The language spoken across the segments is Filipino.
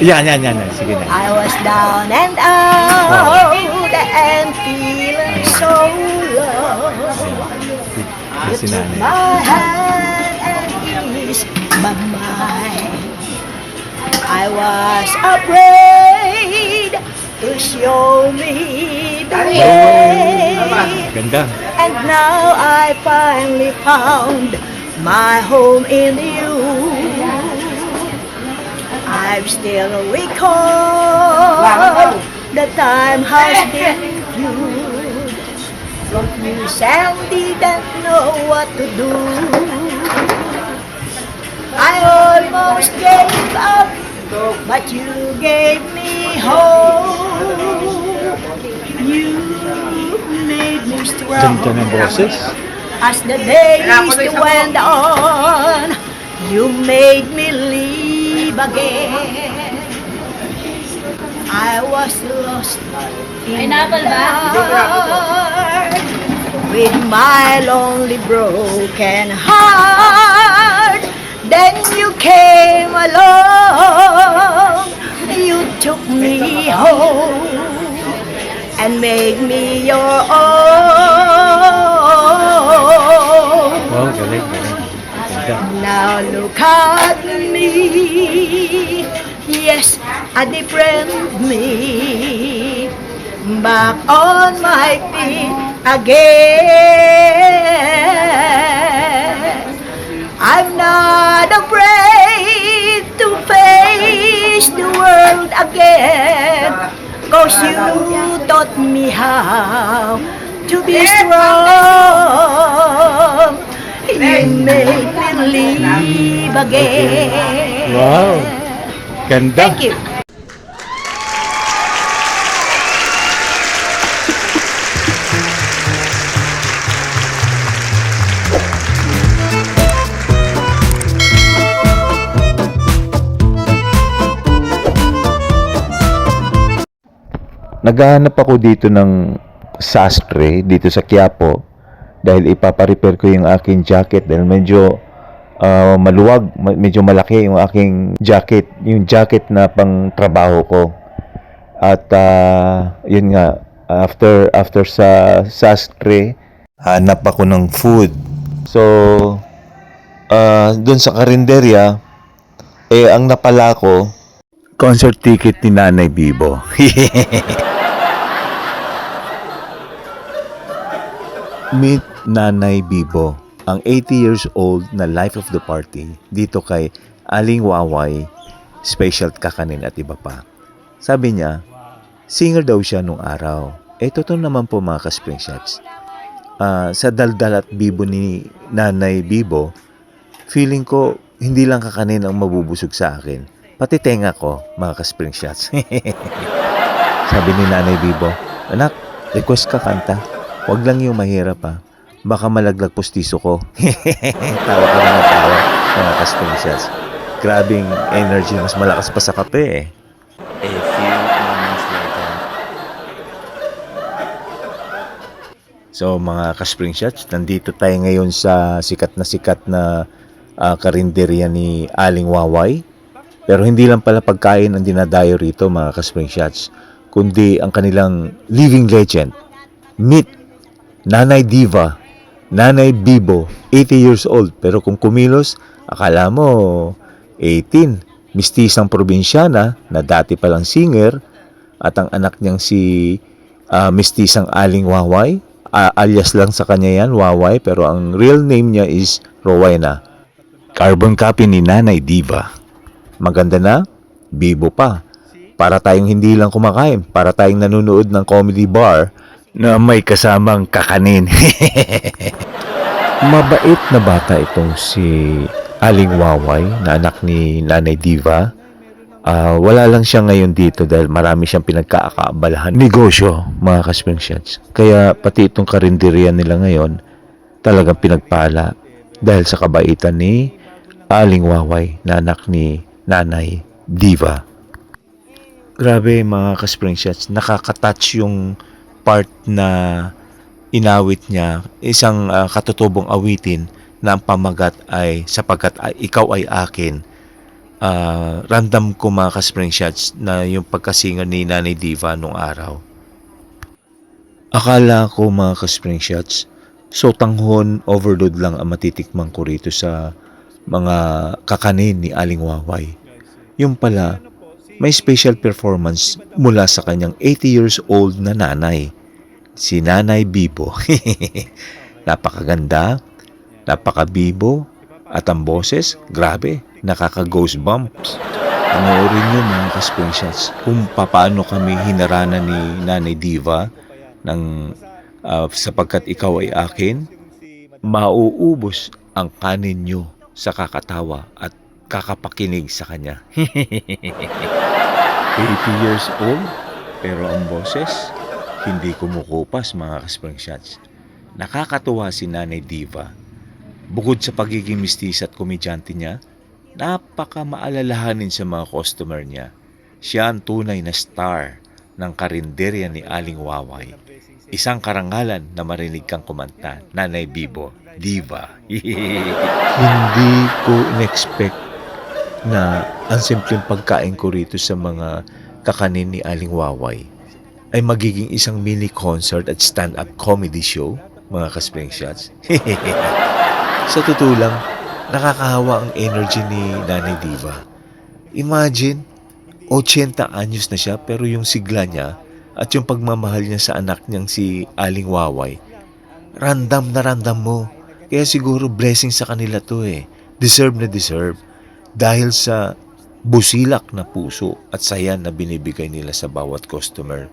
Yan. Sige na. I was down and out and feeling so low. You Si took nanay. my hand and eased my mind. I was afraid to show me the way. Ganda. And now I finally found my home in you. I'm still recall the time has been good. You and didn't know what to do. I almost gave up, but you gave me hope. You made me strong. Ganda ng boses. As the days went on, you made me live again. I was lost in the dark with my lonely broken heart. Then you came along, you took me home and made me your own. Wow, galing. Ganda. Now look at me, yes, a different me, back on my feet again. I'm not afraid to face the world again, 'cause you taught me how to be strong. You made me live again. Wow. Ganda. Thank you. Naghahanap ako dito ng sastre dito sa Quiapo dahil ipaparepair ko yung aking jacket dahil medyo maluwag, medyo malaki yung aking jacket, yung jacket na pang trabaho ko. At yun nga, after sa sastre, hanap ako ng food. So, dun sa karinderya, ang napala ko, concert ticket ni Nanay Bibo. Meet Nanay Bibo, ang 80 years old na life of the party dito kay Aling Waway, special kakanin at iba pa. Sabi niya, singer daw siya nung araw. Totoo naman po mga ka-spring shots. Sa daldal at bibo ni Nanay Bibo, feeling ko hindi lang kakanin ang mabubusog sa akin, pati tenga ko mga ka-spring shots. Sabi ni Nanay Bibo, anak, request ka kanta. Huwag lang yung mahirap ha. Baka malaglag postiso ko. Tawa ka na tawa, mga ka-spring shots. Grabing energy, mas malakas pa sa kape eh. A few moments later. So mga ka-spring shots, nandito tayo ngayon sa sikat na karinderya ni Aling Waway. Pero hindi lang pala pagkain ang dinadayo rito mga ka-spring shots, kundi ang kanilang living legend. Meet Nanay Diva, Nanay Bibo, 80 years old. Pero kung kumilos, akala mo 18. Mistisang probinsyana na dati palang singer at ang anak niyang si mistisang Aling Waway. Alias lang sa kanya yan, Waway, pero ang real name niya is Rowena. Carbon copy ni Nanay Diva. Maganda na, bibo pa. Para tayong hindi lang kumakain, para tayong nanonood ng comedy bar na may kasamang kakanin. Mabait na bata itong si Aling Waway na anak ni Nanay Diva. Wala lang siya ngayon dito dahil marami siyang pinagkakaabalahan negosyo, mga ka-spring shots. Kaya pati itong karinderya nila ngayon talagang pinagpala dahil sa kabaitan ni Aling Waway na anak ni Nanay Diva. Grabe mga ka-spring shots, nakaka-touch yung part na inawit niya, isang katutubong awitin na ang pamagat ay sapagkat ikaw ay akin. random ko mga ka-spring shots na yung pagkasinga ni Nanay Diva nung araw. Akala ko mga ka-spring shots, so tanghon overload lang ang matitikman ko rito sa mga kakanin ni Aling Waway. Yung pala, may special performance mula sa kanyang 80 years old na nanay, si Nanay Bibo. Napakaganda, napakabibo, at ang boses, grabe, nakaka-goosebumps. Panoorin nyo mga ka-spring shots kung paano kami hinarana ni Nanay Diva ng sapagkat ikaw ay akin, mauubos ang kanin nyo sa kakatawa at kakapakinig sa kanya. 80 years old, pero ang boses, hindi kumukupas mga ka-spring shots. Nakakatuwa si Nanay Diva. Bukod sa pagiging mistis at komedyante niya, napaka maalalahanin sa mga customer niya. Siya ang tunay na star ng karinderya ni Aling Waway. Isang karangalan na marinig kang kumanta, Nanay Bibo, Diva. Hindi ko in-expect na ang simpleng pagkain ko rito sa mga kakanin ni Aling Waway ay magiging isang mini concert at stand-up comedy show, mga ka-spring shots. Sa totoo lang, nakakahawa ang energy ni Nanay Diva. Imagine, 80 anyos na siya pero yung sigla niya at yung pagmamahal niya sa anak niyang si Aling Waway, random na random mo. Kaya siguro blessing sa kanila to eh. Deserve na deserve. Dahil sa busilak na puso at saya na binibigay nila sa bawat customer.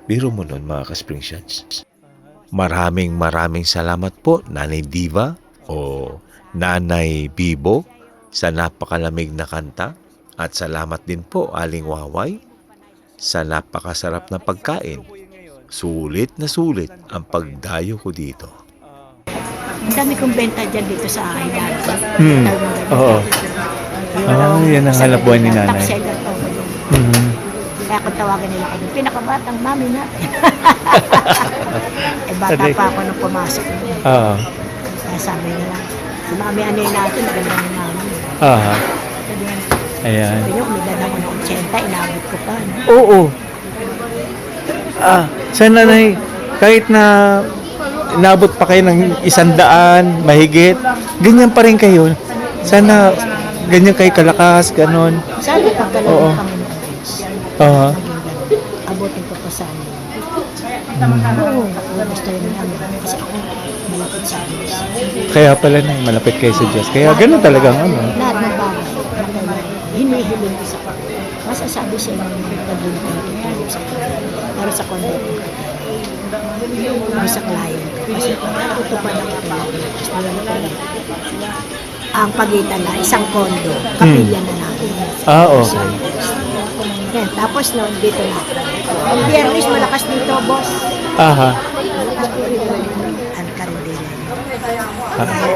Biro mo nun mga ka-spring shots. Maraming salamat po Nanay Diva o Nanay Bibo sa napakalamig na kanta. At salamat din po Aling Waway sa napakasarap na pagkain. Sulit na sulit ang pagdayo ko dito. Ang dami kong benta dyan dito sa akin dati. Oo. Yan ang hanap buhay ni Nanay. Top seller po. Kaya kung tawagin nila ako, pinakabatang mami natin. Bata pa ako nung pumasok. Oo. Kaya sabi nila, si mami anay natin, maganda ni mami. Aha. Ayan. Sabi niyo, kumida na ako ng 80, inabot ko pa. No? Oo. Sa Nanay, kahit na inabot pa kayo ng 100, mahigit, ganyan pa rin kayo. Sana ganyan kayo kalakas, ganon. Sana pagkalawin kami ng Diyos. Oo. Abutin ko pa sana. Oo, gusto rin namin. Kasi ako, malapit sa Diyos. Kaya pala na, malapit kayo sa Diyos. Kaya ganon talaga ano. Lahat ng bagay, hinihiling ko sa Panginoon. Masasabi siya ng mga pag-ibig na tutulog sa Panginoon. Pero sa kondo ko, sa client ko. Kasi tutupad ang Panginoon. Ang pagitan na isang kondo, kapilya na natin. Okay. Yan, tapos noon dito na. Ang biyernes malakas dito, boss. Aha. Malakas po dito. Ang karindila.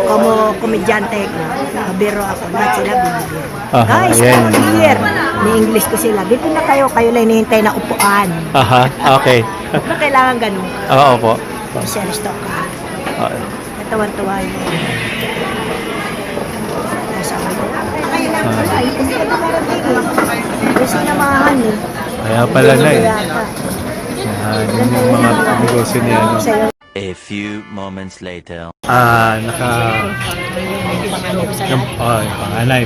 Como komedyante ko, mabiro ako, lahat sila binibiro. Aha, Guys, ayan. come here. Ni English ko sila. Dito na kayo lang hinihintay na upuan. Aha, okay. Kung kailangan ganun. Oo po. Kasi aristo ka. Natawan-tuwa yun. Sabi ko, ay, hindi ka na marating. Kasi namahan eh. Kaya pala na eh. Yan, yun yung mga negosyo niya. No? Sa'yo. A few moments later. Yung panganay.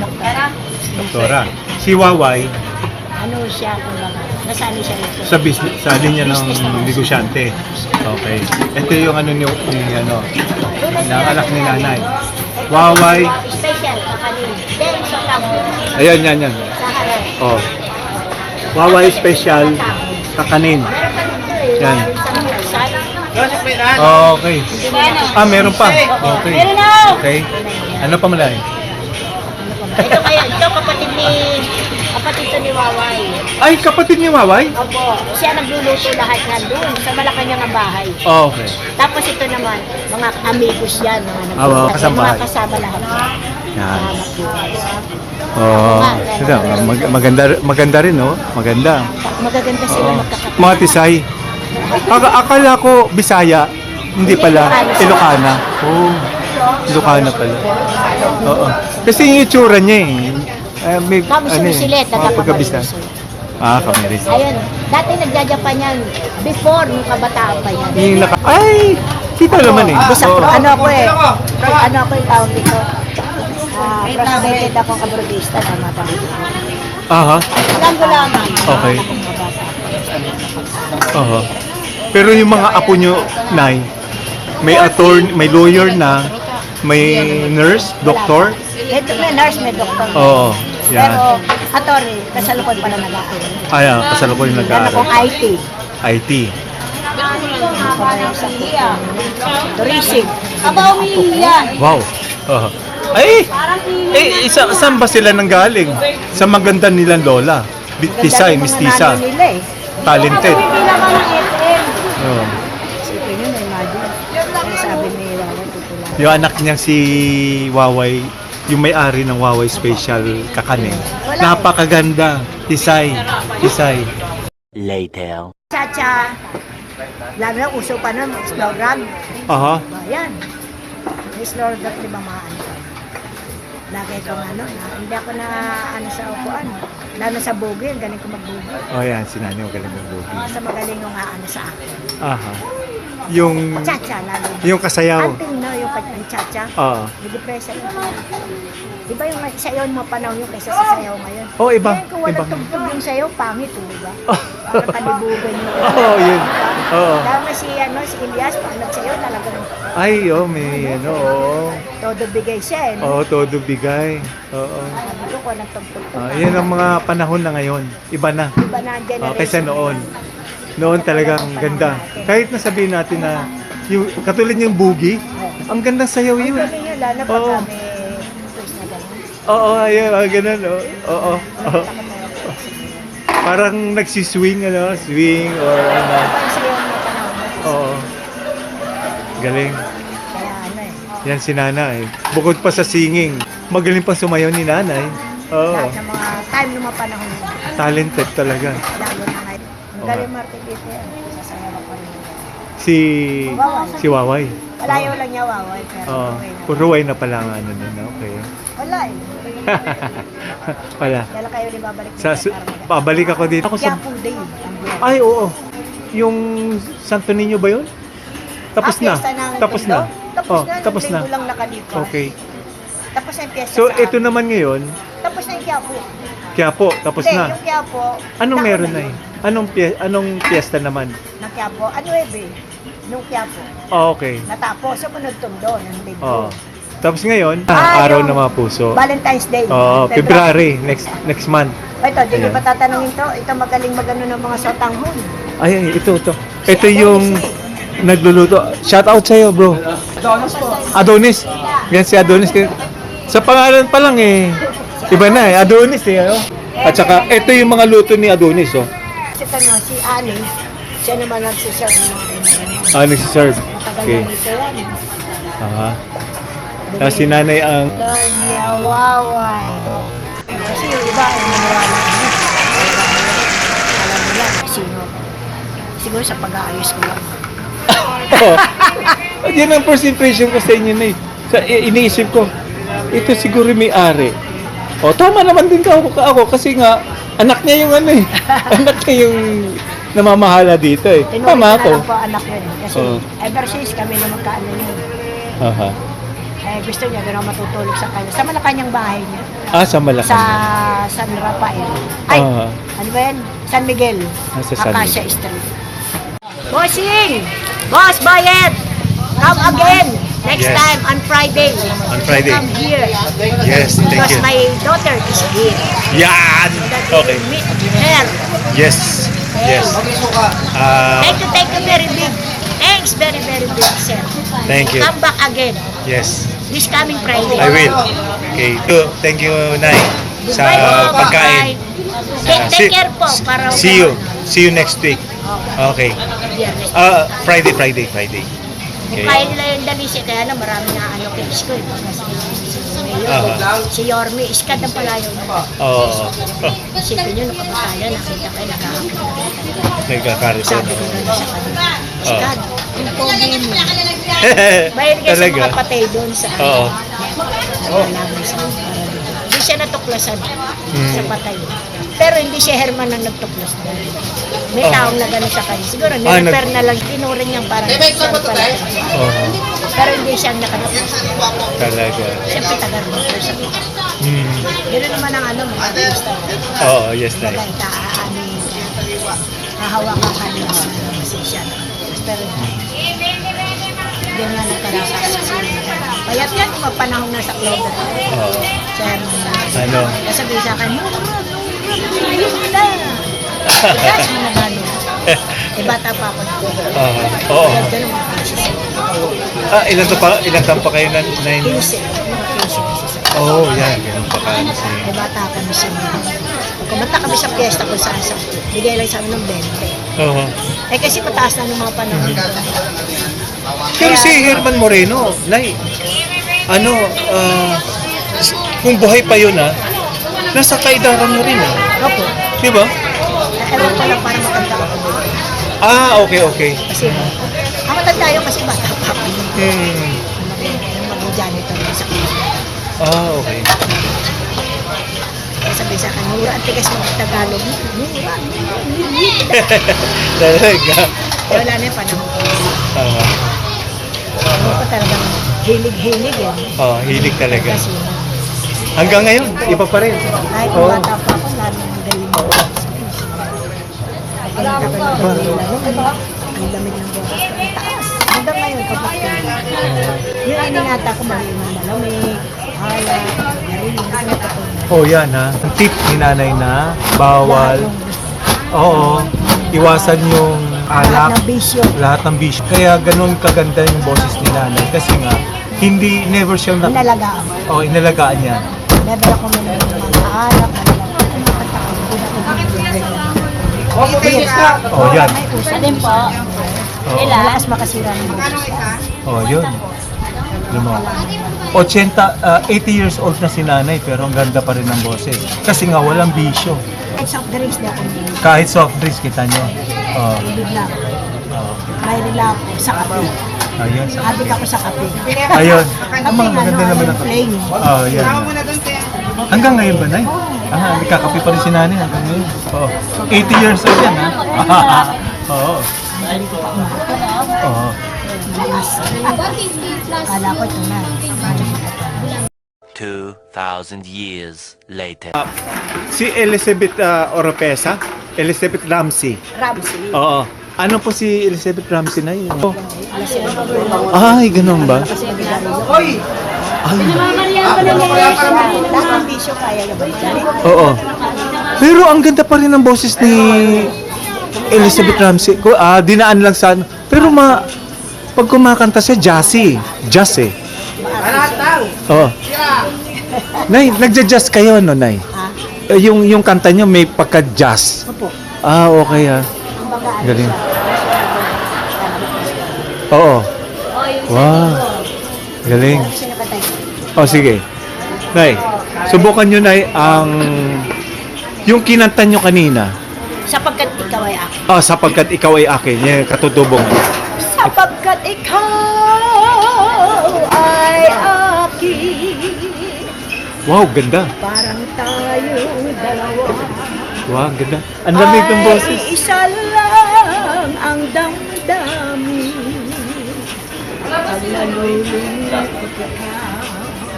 Doktora. Si Waway, Ano siya, kumbaga, nasali siya rito. sa business, sa linya ng negosyante. Okay. Ito yung ano niyo, ano, ng anak ni Nanay. Waway. Special, kakanin. Then, sa tabo. Ayan, yan. Sa harap. Oh. Waway special kakanin. Yan. Okay. Meron pa. Okay. Meron na! Okay. Ano pa malay? Ito kaya, ito kapatid to ni Waway. Ay, kapatid ni Waway? Opo, siya nagluluto lahat na doon sa Malacanang ang bahay. Okay. Tapos ito naman, mga amigos yan, mga mga kasama. mga kasama lahat. Yan. Salamat buhay. Oh, maganda rin, no? Maganda. Magaganda sila magkakapit. Mga Tisay. Akala ko Bisaya, hindi pala. Ilocana. Oh, Ilocana pala. Oo. Kasi yung itsura niya eh. May, Kami sumisilit, mga pagkabista. Kami rin. Ayun, dati nagjajapan yan before nung kabataan pa yan. Yung ay! Kita naman eh. Basta Oo. ano ako eh. Ano ako yung tawag dito. Prostrated akong kabrodista na matalito. Aha. Alam ko lamang. Okay. Aha. Pero yung mga apo nyo, Nay, may attorney, may lawyer na, may nurse, doktor. May nurse, may doktor. Oo. Yan. Pero, attorney, kasalukod pala nag-aaral. Ayan, kasalukuyan Yan nag-aaral. akong IT. IT. Tourism. Aba, umiiyan. Wow. Aha. Ay! Saan ba sila nanggaling? Sa maganda nilang lola. Tisay, mistisa. Nila eh. Talented. Hindi naman ng FM. Oo. Isipin nyo na imagine. Kaya sabi ni Wawa, tutulad. Yung anak niya si Waway, yung may-ari ng Waway Special Kakanin. Napakaganda. Tisay. Tisay. Later. Chacha. Lalo na uso pa nun, slow run. Aha. Ayan. May slow run, di ba mga ano? Lagay ko hindi ako na ano sa upuan. Lalo sa bugil, galing ko mag-bugil. Oh, yan. Sinani magaling ng bugi. Sa magaling yung ano sa akin. Aha. Yung Chacha, lalo. yung kasayaw. Until no, yung chacha. Oo. Nag-depressa yun. Di ba yung sayaw mo panahon yung kaysa sa sayaw ngayon? Oh, iba. Kaya kung walang Iba. tugtog yung sayaw, pangit, di ba? Parang kalibugan mo. Oo, yun. Oo. Dahil si Elias, pag nagsayaw, talagang Ay, may ano, oo. todo bigay siya eh. Oo, todo bigay. Oo. Sabi ko, kung walang tugtog. Yan ang mga panahon na ngayon. Iba na. Iba na ang generation. Kaysa noon. Noon talagang ganda. Kahit na sabihin natin na yung, katulad yung boogie, ang gandang sayaw Ang yun. galing yun, lalo pag Oo. kami first na gano'n. Oo, ayun, ganun. Oo. Oo. Parang nagsiswing, swing or ano. Pag sayaw mo panahon mo. Oo. Galing. Kaya ano eh. Yan si nanay. Bukod pa sa singing, magaling pa sumayaw ni nanay. Oo. Lahat ng mga time ng mga panahon yun. Talented talaga. Lalo na ngayon. Ang galing Martin dito yan. Sasayaw ako rin. Si Waway. Malayo lang niya waway. Pero Oo. okay na. Puruway na pala ang ano nun. Okay. Wala eh. Wala. Dala kayo rin babalik Sa, pabalik ako dito. Ako Kaya sa, full day. Ang buwan. ay, oo. Yung Santo Niño ba yun? Tapos na. Fiesta ng Tapos Tondo? na. Oh, tapos na. Linggo lang nakalipas. Okay. Tapos na yung piyesta So, sa ito amin. naman ngayon, Tapos na yung Quiapo. Quiapo, tapos Hindi, na. yung Quiapo. Anong nauna meron na yun. Anong piyesta naman? Ng Quiapo. Ano eh, nung Quiapo. Oh, okay. Natapos. Sumunod Tondo ng Linggo. Oh. Tapos ngayon, Ah, araw yung ng mga puso. Valentine's Day. Oh, February, next month. Ito, di ko Ayan. pa tatanungin to. Ito magaling magano ng mga sotanghon. Ay, ito. Ito yung nagluluto. Shout out sa'yo, bro. Adonis. Yan si Adonis. Sa pangalan pa lang eh. Iba na eh. Adonis eh. Ano? At saka, ito yung mga luto ni Adonis. Oh. Si Tano, si Ani, siya naman nagsiserve ng mga ganyan. Nagsiserve. Matagal Okay. na ito yan. Aha. Tapos si nanay ang... Lord niya, waway. Kasi yung iba ay maniwala na. Alam nila, sino. Siguro sa pag-aayos ko lang. Oh. Yan ang first impression ko sa inyo na iniisip ko, ito siguro may-ari. O, tama naman din ako kasi nga, anak niya yung ano eh. Anak niya yung namamahala dito eh. Tinuloy Tama ko ako. na lang po anak yun. Kasi Oo. ever since kami na magkaano yun. Aha. Gusto niya gano'n matutulog sa kanya. Sa Malacanang bahay niya. Sa Malacan. Sa San Rafael. Ay, Ah. ano ba yan? San Miguel. Sa San Acacia Miguel. Street. Bossing! Boss Bayet! Come again! Next Yes. time on Friday. On Friday. Come here. Yes, thank Because you. my daughter is here. Yan! That Okay. will meet her. Yes. Yes. Thank you very big. Thanks very big, sir. Thank you. Come back again. Yes. This coming Friday. I will. Okay. Thank you, Nay, sa Bye po, pagkain. bye-bye. Take care po. Para See you. See you next week. Okay. Biyernes. Friday. Okay. Kaya nila yung dalisi, kaya na marami na ano kay Isko. Si Mayor, si Yorme, iskad ang palayo na. Oo. Isipin nyo, nakapatayan, nakita kayo, nagkakakita. Nagkakarito Sabi ko na sa kanila, iskad, yung pogi mo. Bayad kayo sa Talaga. mga patay doon sa Oo. Malaman sa Paradise. siya natuklasan sa patay. Pero hindi si Herman ang nagtuklas doon. May taong na gano'n sa kanya. Siguro, nirefer na lang, tinuring niyang parang siyang pala. Oo. Pero hindi siya nakatuklas. Talaga. Siyempre, taga-rumor sa Gano'n naman ang mga artista. Oo, yes, Nay. Baga, hahawakan ka nila sa musician. Pero, hindi nga nagkarasa sa sila. Payat yan, mga panahon na sa Clover. Oo. Sa Herman na. Ano? Sabi sa akin, yun na. Gas mo na gano'n. Eh, bata pa ako. Oo. Ganun mga cases. Ilan taon pa kayo na 9? 15. Mga cases. Oo, yan. Ganun pa kayo si... Eh, bata kami sa kumanta kami sa piyesta kung saan sa bigay lang sa amin ng 20. Oo. Eh, kasi mataas na ng mga panahon. Pero si Herman Moreno, Nay, ano, kung buhay pa yun nasa kaidaran mo rin Opo. Di ba? Ewan ko lang para matanda ako. Okay. Kasi, ang matanda yun kasi bata pa ako. Hmm. Yung mag-janitor sa Okay. Kaya sabi sa akin, mura ang tigas mga Tagalog. Mura. Talaga. Eh, wala na yung panahon ko. Ano pa talagang hilig-hilig yan. Hilig talaga. Kasi, Hanggang ngayon, iba pa rin. kahit kung bata pa ako, lalo ng galing mo. Pagkakita ko ng galing lang, ang lamig ng buhay. Ang taas. Hanggang ngayon, kapag yung ininata ko, mali ng malamig, hala, narinig ko. Yan Ang tip ni nanay na bawal. Oo. Iwasan yung Lahat ng bisyo. Lahat ng bisyo. Kaya ganun kaganda yung boses ni nanay. Kasi nga, never siyang Inalagaan. inalagaan niya. Never ako may mga alak. Yan. Alin po? Malakas makasira ng buhay. Yun. Alam mo, 80 years old na si nanay pero ang ganda pa rin ng boses. Kasi nga walang bisyo. Kahit soft drinks na ako. Kahit soft drinks kita nyo. Ibig lang. Mahilig lang ako sa kape. Ayun. Adik ako sa kape. Ayun. Kape Maganda naman yung ako. plain. Yan. Hanggang ngayon ba, Nay? Nagkakape pa rin si nanay hanggang ngayon. 80 years old yan, Oo. Lakas. Akala ko ito na. 2,000 years later. Si Elizabeth Oropesa, Elizabeth Ramsey. Ramsey. Oo. Ano po si Elizabeth Ramsey na yun? Ay, ganun ba? Ay. Lahat ng bisyo kaya yung balik. Oo. Pero ang ganda pa rin ng boses ni Elizabeth Ramsey. Dinaan lang sa ano. Pero pag kumakanta siya, jazz eh. Oo. Nay, nagja-jazz kayo, no, Nay? Yung kanta niyo may pagka-jazz. Opo. Okay Galing. Oo. Wow. Galing. Sige. Nay, subukan nyo, Nay, yung kinanta nyo kanina. Sapagkat ikaw ay akin. Sapagkat ikaw ay akin. Yan, katutubong. Sapagkat ikaw ay akin. Wow, ganda. Parang tayong dalawa. Wow, ganda. Ang lamig ng boses. Ay isa lang ang damdamin. Pag nalulungkot ikaw.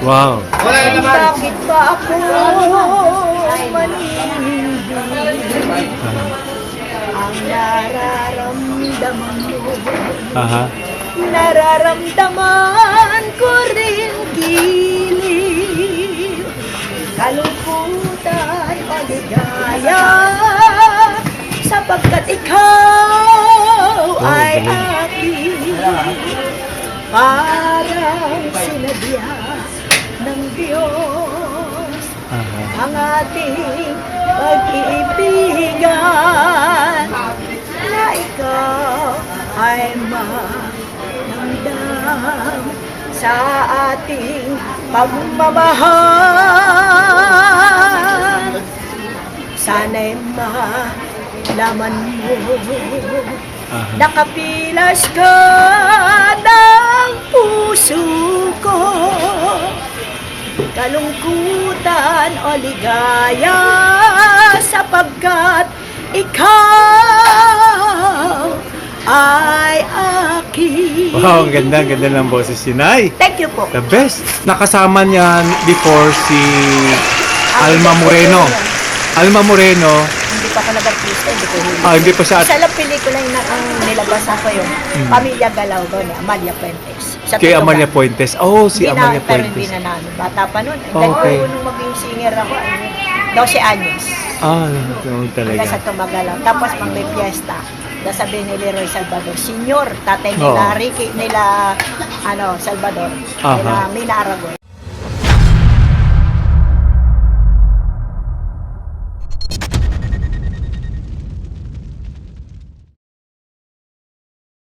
Wow. Bakit ba ako manindig? Ang nararamdaman mo. Nararamdaman ko rin gilid. Kalungkutan, paligaya. Sapagkat ikaw ay akin. Parang sinadya ng Diyos ang ating pag-iibigan na ikaw ay manamdam sa ating pagmamahal. Sana'y malaman mo nakapilas ka ng puso ko. kalungkutan o ligaya, sapagkat ikaw ay akin. Wow, ang ganda ng boses si Nay. Thank you po. The best. Nakasama niya before si Alma Moreno. Alma Moreno, Hindi pa ako nag-artista, hindi ko huli. hindi pa siya. Isa lang pelikula yung ang nilabasan ko yun. Pamilya Galaw doon, Amalia Fuentes. Sa Kay Tutugan. Amalia Fuentes. Oh, si Hindi Amalia na, pero hindi Fuentes. nanalo. Bata pa nun. Okay. Dahil nung maging singer ako, 12 anyos. Ganun talaga. Hanggang sa Tumagalaw. Tapos pang may fiesta. Sabi ni Leroy Salvador, Senior, tatay Oo. nila Ricky, nila Salvador, Aha. nila Mina Aragon.